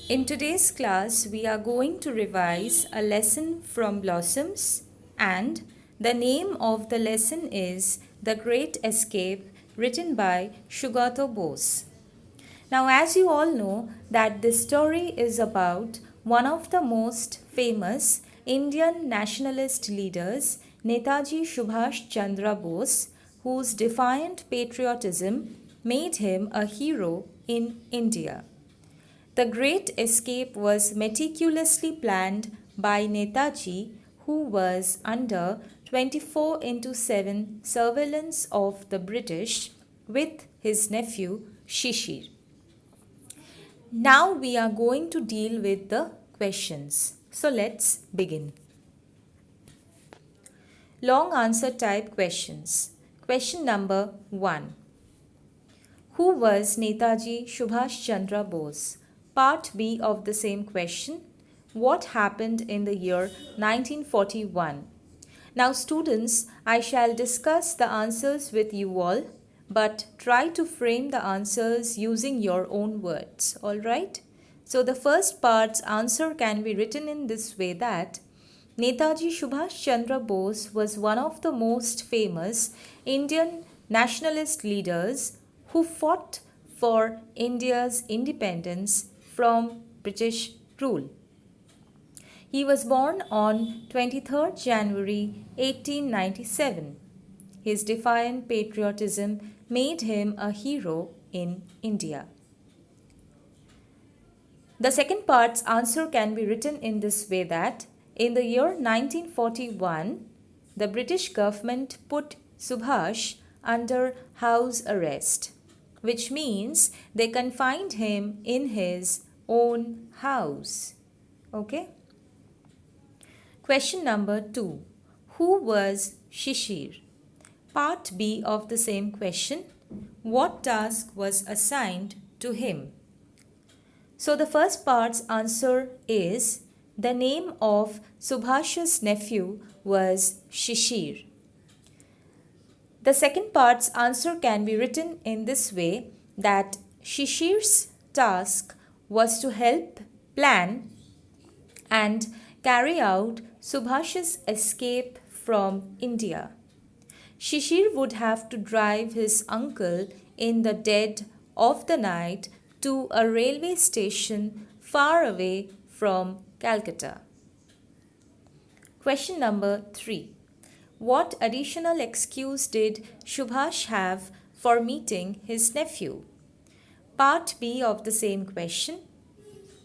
In today's class, we are going to revise a lesson from Blossoms, and the name of the lesson is The Great Escape, written by Shugato Bose. Now, as you all know, that this story is about one of the most famous Indian nationalist leaders, Netaji Subhash Chandra Bose, whose defiant patriotism made him a hero in India. The Great Escape was meticulously planned by Netaji, who was under 24 into 7 surveillance of the British with his nephew Shishir. Now we are going to deal with the questions. So let's begin. Long answer type questions. Question number 1. Who was Netaji Subhash Chandra Bose? Part B of the same question. What happened in the year 1941? Now students, I shall discuss the answers with you all, but try to frame the answers using your own words, alright? So the first part's answer can be written in this way that Netaji Subhash Chandra Bose was one of the most famous Indian nationalist leaders who fought for India's independence from British rule. He was born on 23rd January 1897. His defiant patriotism made him a hero in India. The second part's answer can be written in this way that in the year 1941, the British government put Subhash under house arrest, which means they confined him in his own house. Okay? Question number 2. Who was Shishir? Part B of the same question. What task was assigned to him? So the first part's answer is the name of Subhash's nephew was Shishir. The second part's answer can be written in this way that Shishir's task was to help plan and carry out Subhash's escape from India. Shishir would have to drive his uncle in the dead of the night to a railway station far away from Calcutta. Question number 3. What additional excuse did Subhash have for meeting his nephew? Part B of the same question.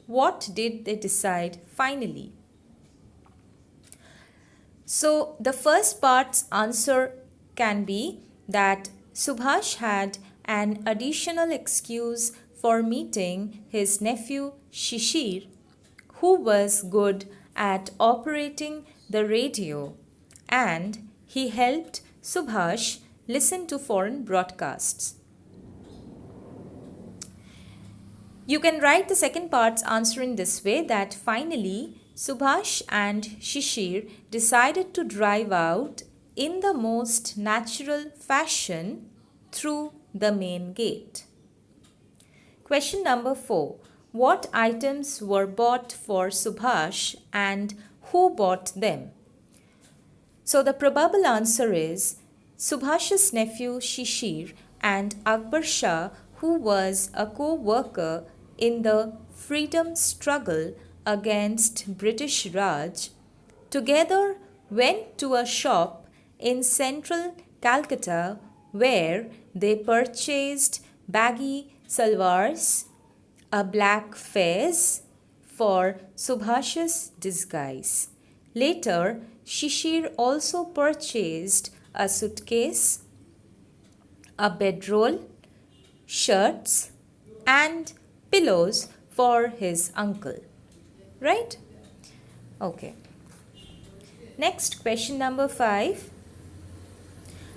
What did they decide finally? So the first part's answer can be that Subhash had an additional excuse for meeting his nephew Shishir, who was good at operating the radio, and he helped Subhash listen to foreign broadcasts. You can write the second part's answer in this way that finally Subhash and Shishir decided to drive out in the most natural fashion through the main gate. Question number 4. What items were bought for Subhash and who bought them? So the probable answer is Subhash's nephew Shishir and Akbar Shah, who was a co-worker in the freedom struggle against British Raj, together went to a shop in central Calcutta where they purchased baggy salwars, a black fez for Subhash's disguise. Later, Shishir also purchased a suitcase, a bedroll, shirts, and pillows for his uncle. Right? Okay. Next, question number 5.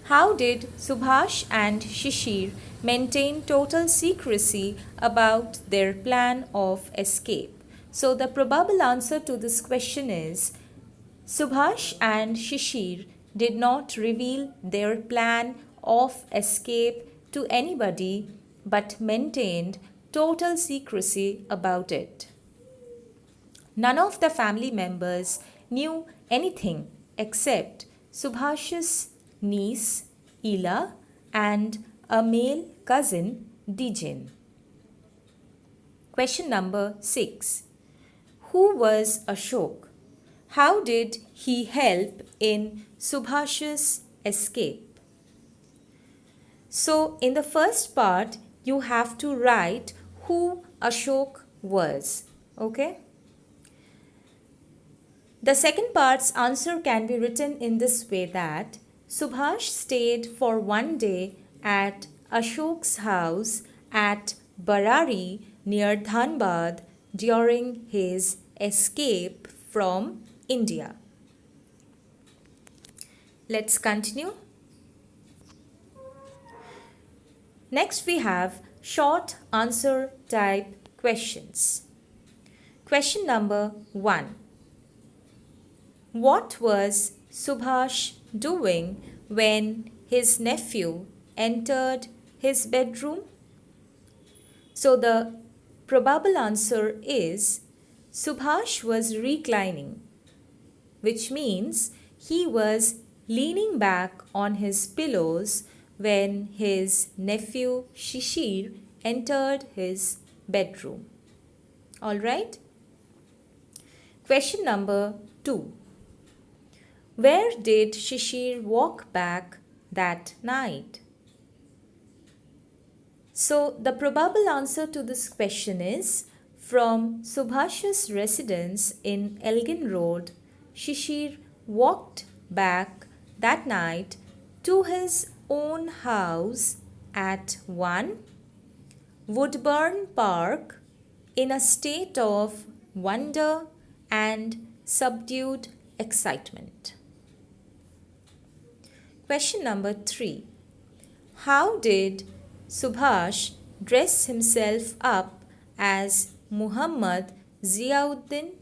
How did Subhash and Shishir maintain total secrecy about their plan of escape? So the probable answer to this question is Subhash and Shishir did not reveal their plan of escape to anybody but maintained total secrecy about it. None of the family members knew anything except Subhash's niece, Ela, and a male cousin, Dijen. Question number 6. Who was Ashok? How did he help in Subhash's escape? So, in the first part, you have to write who Ashok was. Okay? The second part's answer can be written in this way that Subhash stayed for one day at Ashok's house at Barari near Dhanbad during his escape from India. Let's continue. Next we have short answer type questions. Question number 1. What was Subhash doing when his nephew entered his bedroom? So the probable answer is Subhash was reclining, which means he was leaning back on his pillows when his nephew Shishir entered his bedroom. Alright? Question number 2. Where did Shishir walk back that night? So the probable answer to this question is from Subhash's residence in Elgin Road, Shishir walked back that night to his own house at 1 Woodburn Park in a state of wonder and subdued excitement. Question number 3. How did Subhash dress himself up as Muhammad Ziauddin?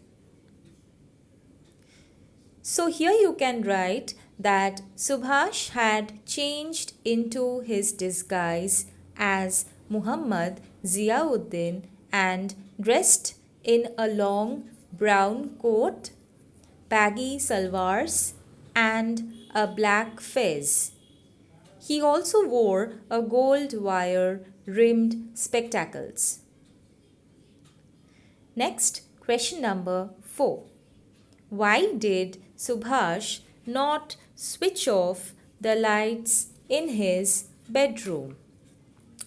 So here you can write that Subhash had changed into his disguise as Muhammad Ziauddin and dressed in a long brown coat, baggy salwars, and a black fez. He also wore a gold wire rimmed spectacles. Next, question number 4. Why did Subhash not switch off the lights in his bedroom?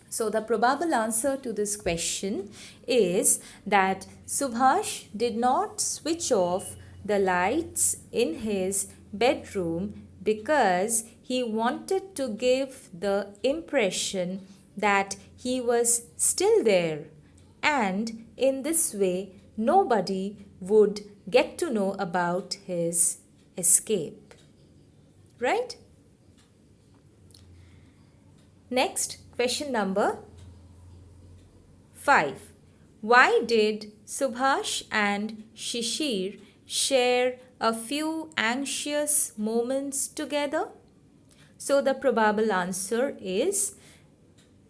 So the probable answer to this question is that Subhash did not switch off the lights in his bedroom because he wanted to give the impression that he was still there, and in this way nobody would get to know about his escape. Right? Next, question number 5. Why did Subhash and Shishir share a few anxious moments together? So the probable answer is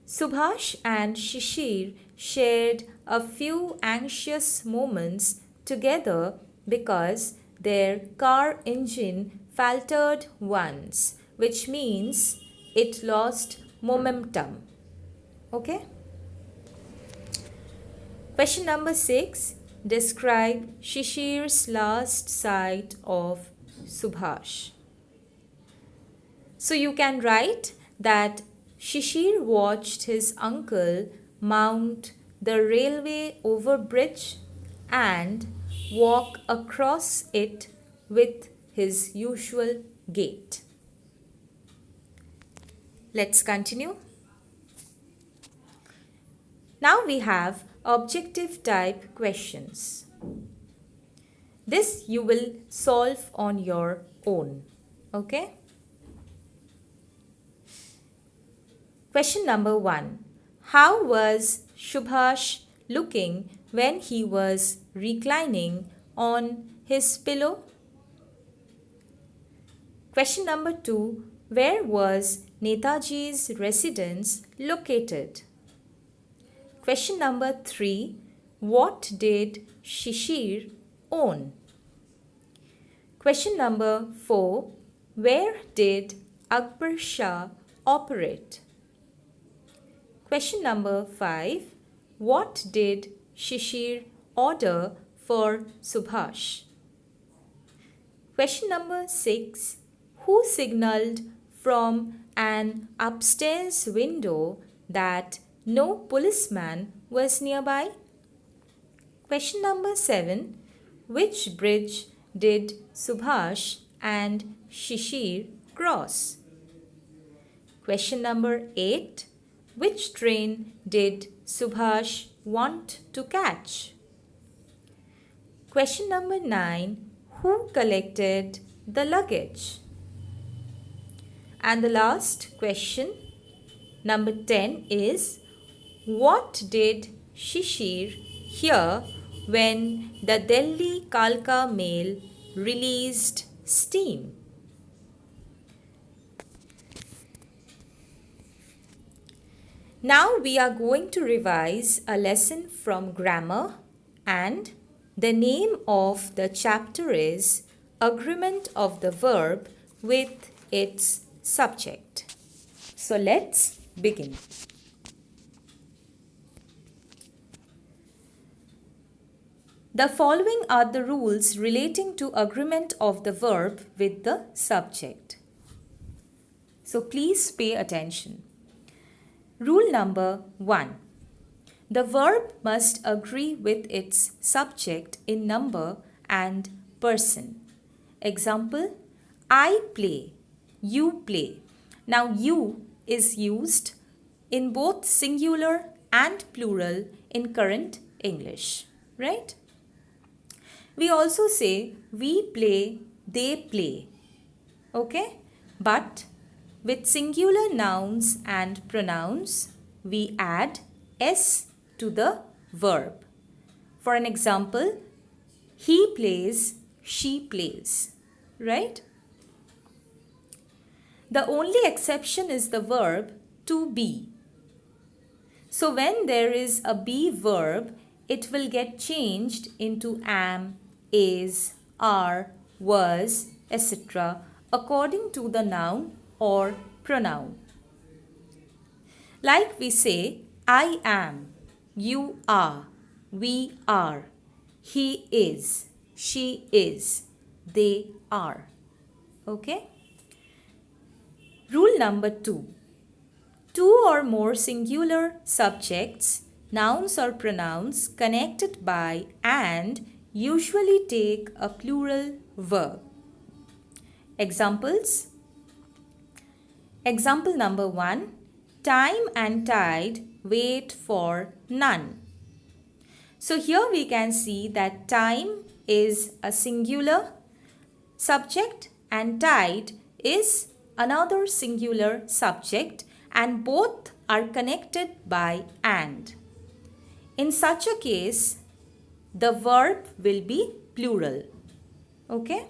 Subhash and Shishir shared a few anxious moments together because their car engine faltered once, which means it lost momentum. Okay? Question number 6. Describe Shishir's last sight of Subhash. So you can write that Shishir watched his uncle mount the railway overbridge and walk across it with his usual gait. Let's continue. Now we have objective type questions. This you will solve on your own. Okay? Question number 1. How was Subhash looking when he was reclining on his pillow? Question number 2. Where was Netaji's residence located? Question number 3. What did Shishir own. Question number 4. Where did Akbar Shah operate? Question number 5. What did Shishir order for Subhash? Question number 6. Who signalled from an upstairs window that no policeman was nearby? Question number 7. Which bridge did Subhash and Shishir cross? Question number 8. Which train did Subhash want to catch? Question number 9. Who collected the luggage? And the last question, number 10, is what did Shishir hear when the Delhi Kalka mail released steam? Now we are going to revise a lesson from grammar, and the name of the chapter is Agreement of the Verb with its Subject. So let's begin. The following are the rules relating to agreement of the verb with the subject. So please pay attention. Rule number 1. The verb must agree with its subject in number and person. Example, I play, you play. Now you is used in both singular and plural in current English, right? We also say we play, they play, okay? But with singular nouns and pronouns, we add s to the verb. For an example, he plays, she plays, right? The only exception is the verb to be. So when there is a be verb, it will get changed into am, is, are, was, etc. according to the noun or pronoun. Like we say, I am, you are, we are, he is, she is, they are. Okay? Rule number 2. Two or more singular subjects, nouns or pronouns connected by and usually take a plural verb. Examples. Example number 1. Time and tide wait for none. So here we can see that time is a singular subject and tide is another singular subject, and both are connected by and. In such a case, the verb will be plural. Okay?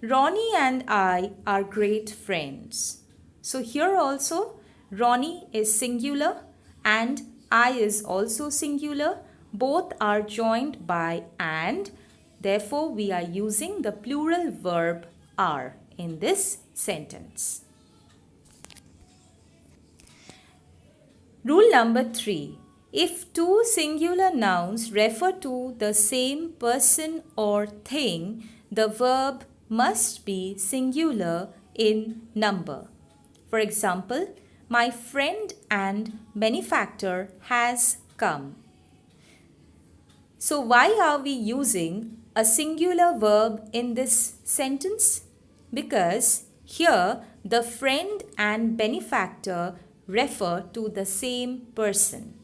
Ronnie and I are great friends. So here also Ronnie is singular and I is also singular. Both are joined by and. Therefore, we are using the plural verb are in this sentence. Rule number 3. If two singular nouns refer to the same person or thing, the verb must be singular in number. For example, my friend and benefactor has come. So why are we using a singular verb in this sentence? Because here the friend and benefactor refer to the same person.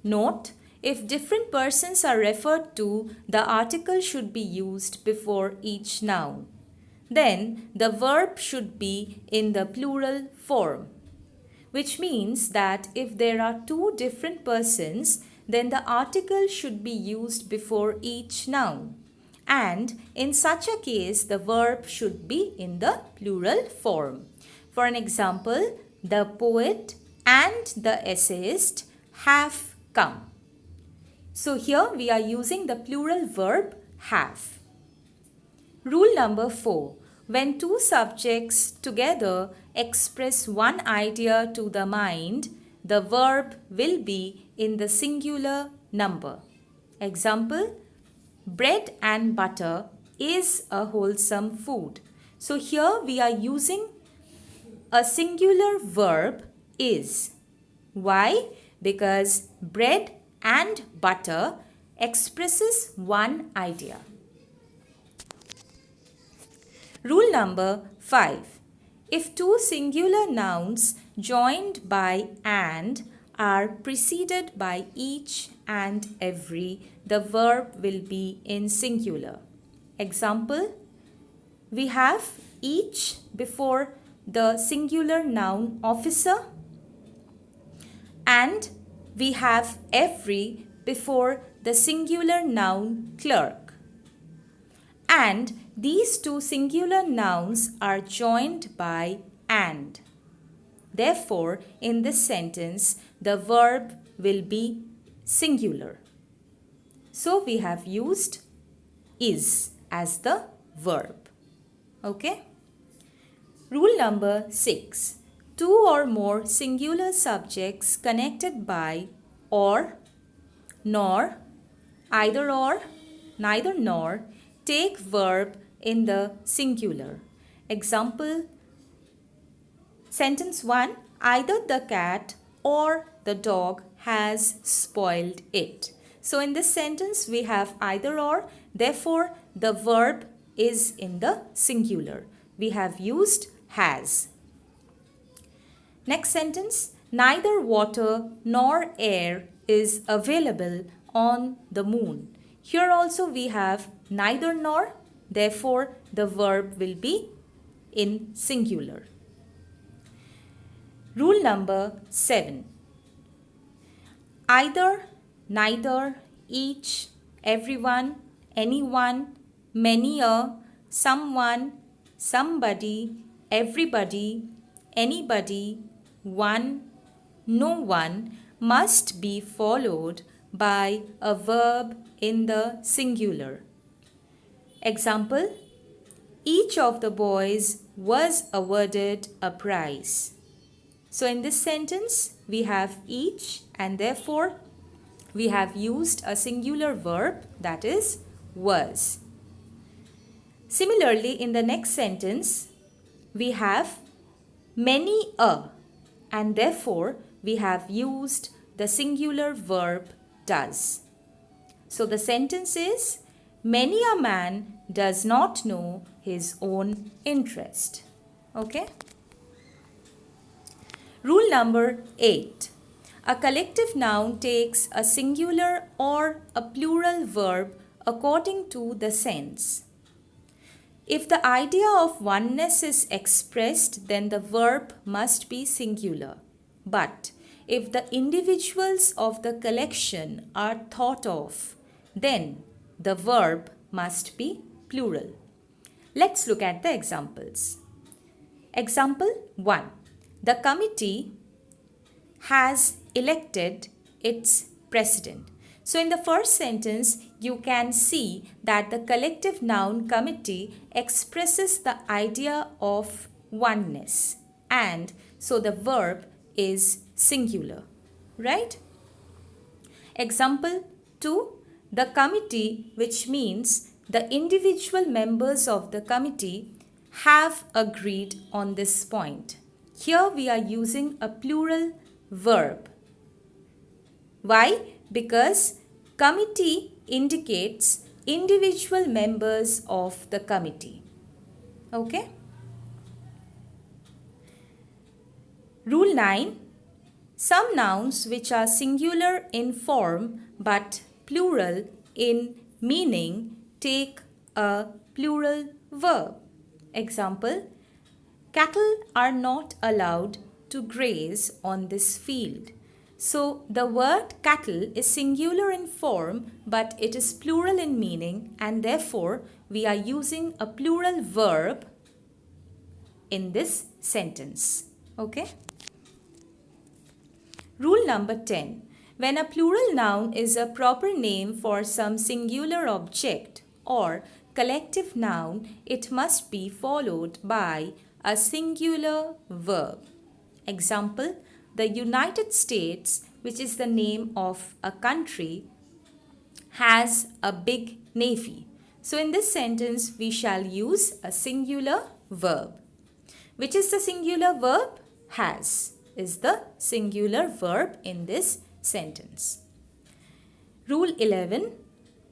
Note, if different persons are referred to, the article should be used before each noun. Then the verb should be in the plural form, which means that if there are two different persons, then the article should be used before each noun. And in such a case, the verb should be in the plural form. For an example, the poet and the essayist have come. So here we are using the plural verb have. Rule number 4. When two subjects together express one idea to the mind, the verb will be in the singular number. Example, bread and butter is a wholesome food. So here we are using a singular verb is. Why? Because bread and butter expresses one idea. Rule number 5. If two singular nouns joined by and are preceded by each and every, the verb will be in singular. Example, we have each before the singular noun officer and we have every before the singular noun clerk. And these two singular nouns are joined by and. Therefore, in this sentence, the verb will be singular. So, we have used is as the verb. Okay? Rule number 6. Two or more singular subjects connected by or, nor, either or, neither nor, take verb in the singular. Example, sentence 1. Either the cat or the dog has spoiled it. So in this sentence we have either or, therefore the verb is in the singular. We have used has. Next sentence, neither water nor air is available on the moon. Here also we have neither nor, therefore the verb will be in singular. Rule number 7. Either, neither, each, everyone, anyone, many a, someone, somebody, everybody, anybody, one, no one must be followed by a verb in the singular. Example, each of the boys was awarded a prize. So in this sentence, we have each and therefore we have used a singular verb, that is was. Similarly, in the next sentence, we have many a and therefore we have used the singular verb does. So the sentence is, many a man does not know his own interest. Okay? Rule number 8. A collective noun takes a singular or a plural verb according to the sense. If the idea of oneness is expressed, then the verb must be singular. But if the individuals of the collection are thought of, then the verb must be plural. Let's look at the examples. Example 1. The committee has elected its president. So in the first sentence, you can see that the collective noun committee expresses the idea of oneness, and so the verb is singular, right? Example 2. The committee, which means the individual members of the committee, have agreed on this point. Here we are using a plural verb. Why? Because committee indicates individual members of the committee. Okay? Rule 9. Some nouns which are singular in form but plural in meaning take a plural verb. Example, cattle are not allowed to graze on this field. So the word cattle is singular in form but it is plural in meaning, and therefore we are using a plural verb in this sentence. Okay? Rule number 10. When a plural noun is a proper name for some singular object or collective noun, it must be followed by a singular verb. Example, the United States, which is the name of a country, has a big navy. So in this sentence, we shall use a singular verb. Which is the singular verb? Has is the singular verb in this sentence. Rule 11.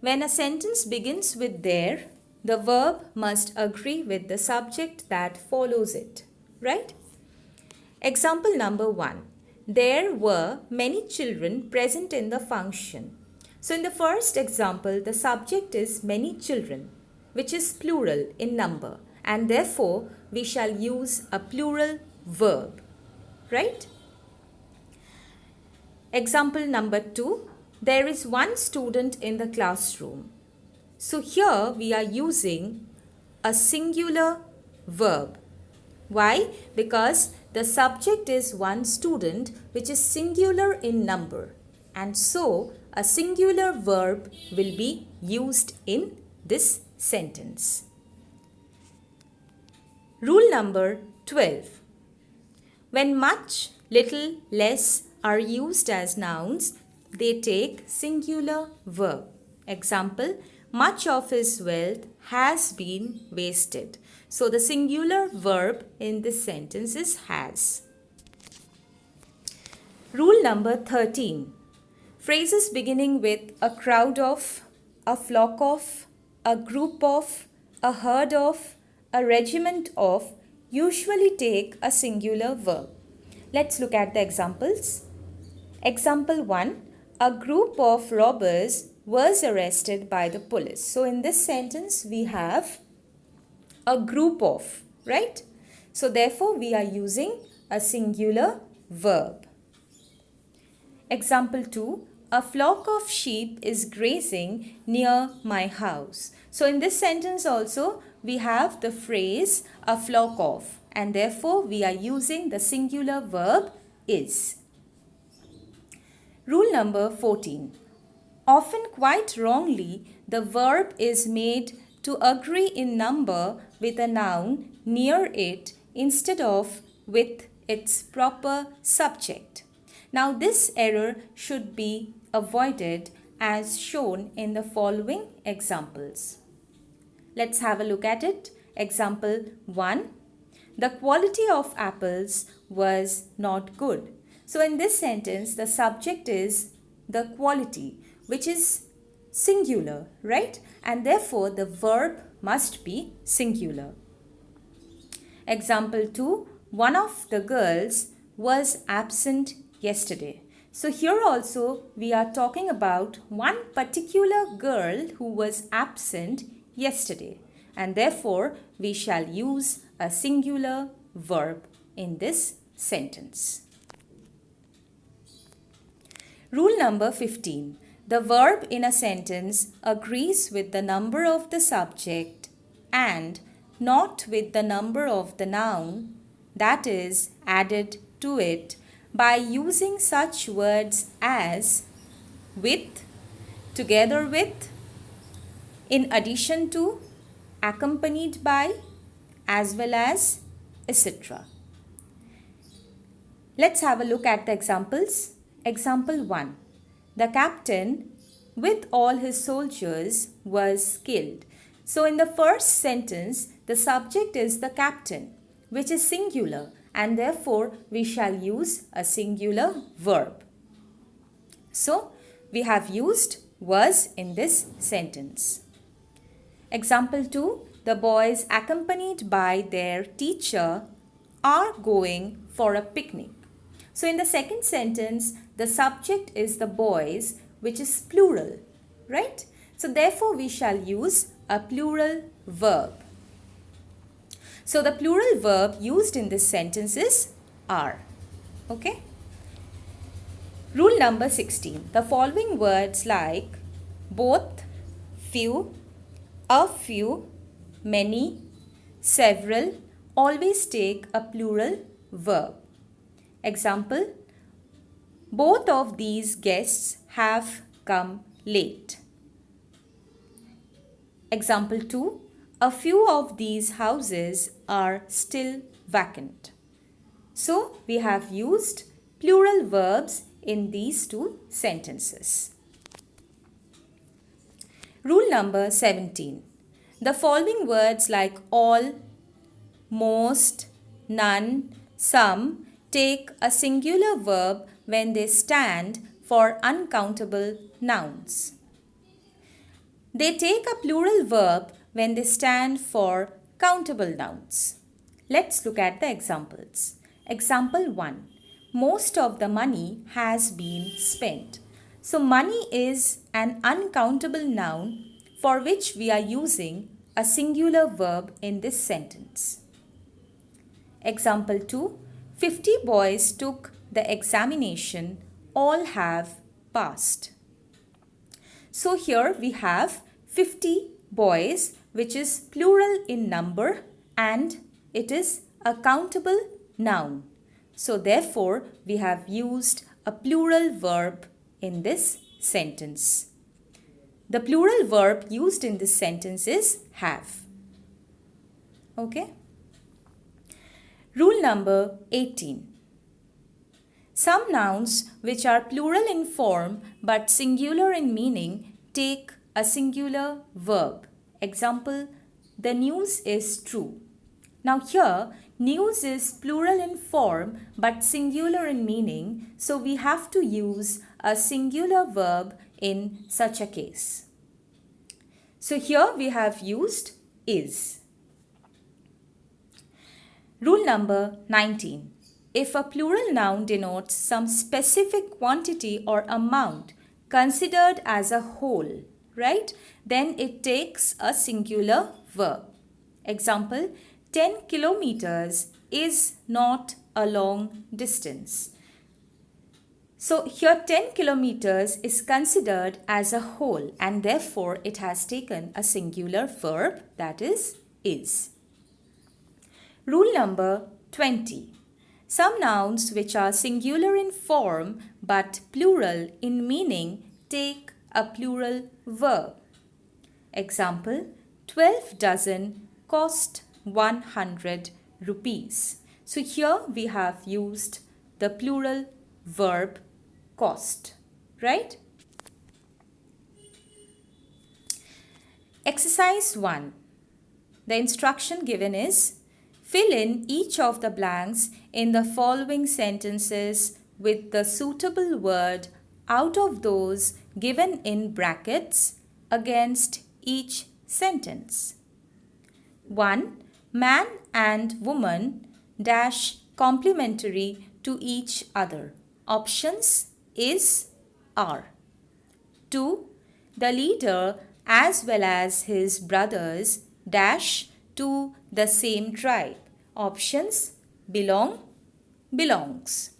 When a sentence begins with there, the verb must agree with the subject that follows it. Right? Example number 1. There were many children present in the function. So in the first example, the subject is many children, which is plural in number, and therefore we shall use a plural verb. Right? Example number 2. There is one student in the classroom. So here we are using a singular verb. Why? Because the subject is one student, which is singular in number, and so a singular verb will be used in this sentence. Rule number 12. When much, little, less are used as nouns, they take singular verb. Example, much of his wealth has been wasted. So the singular verb in this sentence is has. Rule number 13. Phrases beginning with a crowd of, a flock of, a group of, a herd of, a regiment of usually take a singular verb. Let's look at the examples. Example 1. A group of robbers was arrested by the police. So in this sentence we have a group of, right? So therefore we are using a singular verb. Example 2. A flock of sheep is grazing near my house. So in this sentence also we have the phrase a flock of, and therefore we are using the singular verb is. Rule number 14. Often quite wrongly, the verb is made to agree in number with a noun near it instead of with its proper subject. Now this error should be avoided as shown in the following examples. Let's have a look at it. Example 1. The quality of apples was not good. So in this sentence, the subject is the quality, which is singular, right? And therefore, the verb must be singular. Example 2. One of the girls was absent yesterday. So here also we are talking about one particular girl who was absent yesterday, and therefore we shall use a singular verb in this sentence. Rule number 15. The verb in a sentence agrees with the number of the subject and not with the number of the noun that is added to it by using such words as with, together with, in addition to, accompanied by, as well as, etc. Let's have a look at the examples. Example 1. The captain with all his soldiers was killed. So in the first sentence, the subject is the captain, which is singular, and therefore we shall use a singular verb. So we have used was in this sentence. Example 2. The boys accompanied by their teacher are going for a picnic. So in the second sentence, the subject is the boys, which is plural, right? So therefore we shall use a plural verb. So the plural verb used in this sentence is are. Okay? Rule number 16. The following words like both, few, a few, many, several always take a plural verb. Example, Both of these guests have come late. Example 2. A few of these houses are still vacant. So, we have used plural verbs in these two sentences. Rule number 17. The following words like all, most, none, some take a singular verb when they stand for uncountable nouns. They take a plural verb when they stand for countable nouns. Let's look at the examples. Example 1. Most of the money has been spent. So money is an uncountable noun for which we are using a singular verb in this sentence. Example 2. 50 boys took the examination. All have passed. So here we have 50 boys, which is plural in number and it is a countable noun. So therefore we have used a plural verb in this sentence. The plural verb used in this sentence is have. Okay. Rule number 18. Some nouns which are plural in form but singular in meaning take a singular verb. Example, the news is true. Now here, news is plural in form but singular in meaning, so we have to use a singular verb in such a case. So here we have used is. Rule number 19. If a plural noun denotes some specific quantity or amount considered as a whole, right, then it takes a singular verb. Example, 10 kilometers is not a long distance. So here 10 kilometers is considered as a whole and therefore it has taken a singular verb, that is. Rule number 20. Some nouns which are singular in form but plural in meaning take a plural verb. Example, 12 dozen cost 100 rupees. So here we have used the plural verb cost, right? Exercise 1. The instruction given is fill in each of the blanks in the following sentences with the suitable word out of those given in brackets against each sentence. 1. Man and woman dash complementary to each other. Options is, are. 2. The leader as well as his brothers dash to the same tribe. Options belong, belongs.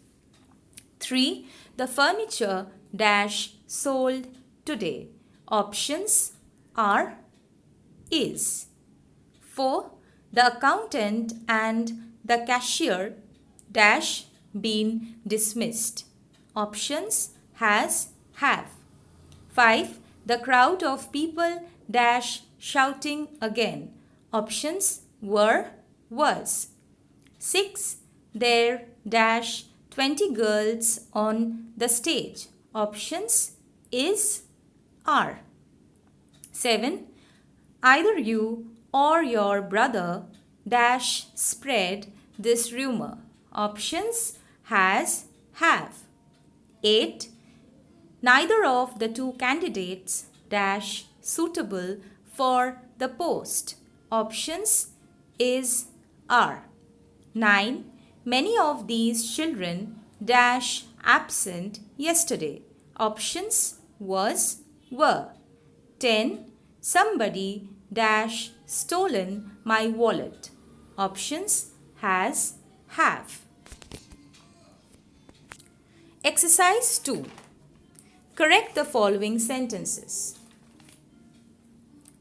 3. The furniture dash sold today. Options are, is. 4. The accountant and the cashier dash been dismissed. Options has, have. 5. The crowd of people dash shouting again. Options were, was. 6. There dash 20 girls on the stage. Options is, are. 7. Either you or your brother dash spread this rumor. Options has, have. 8. Neither of the two candidates dash suitable for the post. Options is, are. 9. Many of these children dash absent yesterday. Options was, were. 10. Somebody dash stolen my wallet. Options has, have. Exercise 2. Correct the following sentences.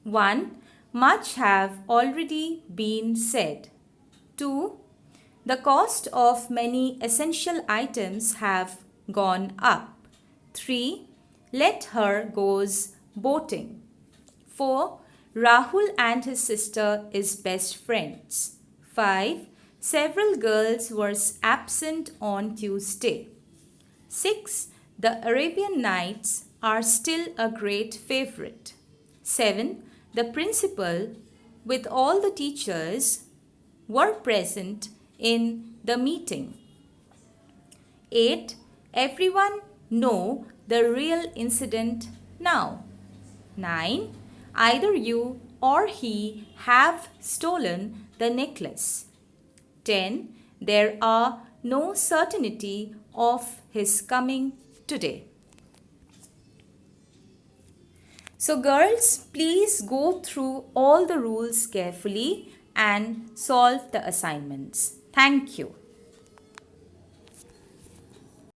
1. Much have already been said. 2. The cost of many essential items have gone up. 3. Let her goes boating. 4. Rahul and his sister is best friends. 5. Several girls were absent on Tuesday. 6. The Arabian Nights are still a great favorite. 7. The principal with all the teachers were present in the meeting. 8. Everyone know the real incident now. 9. Either you or he have stolen the necklace. 10. There are no certainty of his coming today. So girls, please go through all the rules carefully and solve the assignments. Thank you.